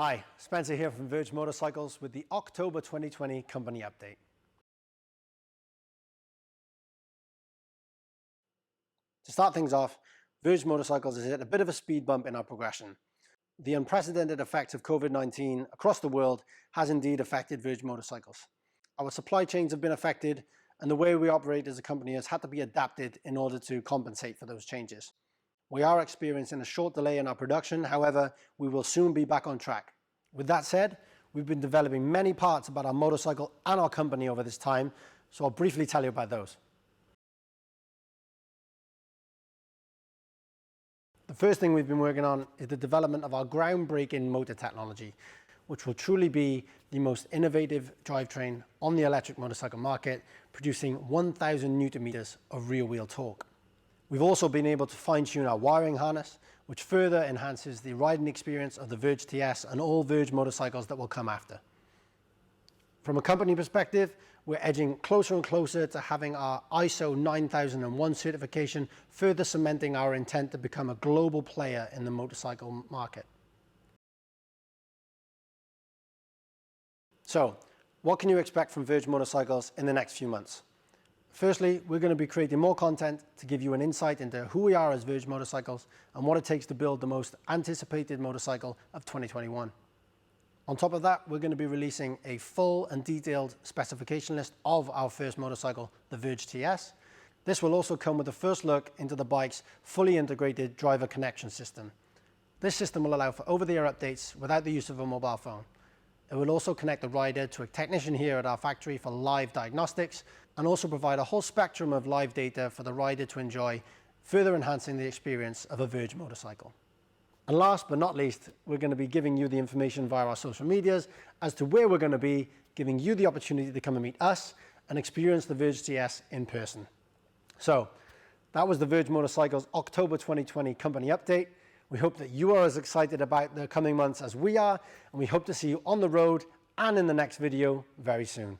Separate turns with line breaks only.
Hi, Spencer here from Verge Motorcycles with the October 2020 company update. To start things off, Verge Motorcycles has hit a bit of a speed bump in our progression. The unprecedented effects of COVID-19 across the world has indeed affected Verge Motorcycles. Our supply chains have been affected, and the way we operate as a company has had to be adapted in order to compensate for those changes. We are experiencing a short delay in our production, however, we will soon be back on track. With that said, we've been developing many parts about our motorcycle and our company over this time, so I'll briefly tell you about those. The first thing we've been working on is the development of our groundbreaking motor technology, which will truly be the most innovative drivetrain on the electric motorcycle market, producing 1,000 Newton meters of rear wheel torque. We've also been able to fine-tune our wiring harness, which further enhances the riding experience of the Verge TS and all Verge motorcycles that will come after. From a company perspective, we're edging closer and closer to having our ISO 9001 certification, further cementing our intent to become a global player in the motorcycle market. So, what can you expect from Verge Motorcycles in the next few months? Firstly, we're going to be creating more content to give you an insight into who we are as Verge Motorcycles and what it takes to build the most anticipated motorcycle of 2021. On top of that, we're going to be releasing a full and detailed specification list of our first motorcycle, the Verge TS. This will also come with a first look into the bike's fully integrated driver connection system. This system will allow for over-the-air updates without the use of a mobile phone. It will also connect the rider to a technician here at our factory for live diagnostics and also provide a whole spectrum of live data for the rider to enjoy, further enhancing the experience of a Verge motorcycle. And last but not least, we're going to be giving you the information via our social medias as to where we're going to be, giving you the opportunity to come and meet us and experience the Verge TS in person. So that was the Verge Motorcycles October 2020 company update. We hope that you are as excited about the coming months as we are, and we hope to see you on the road and in the next video very soon.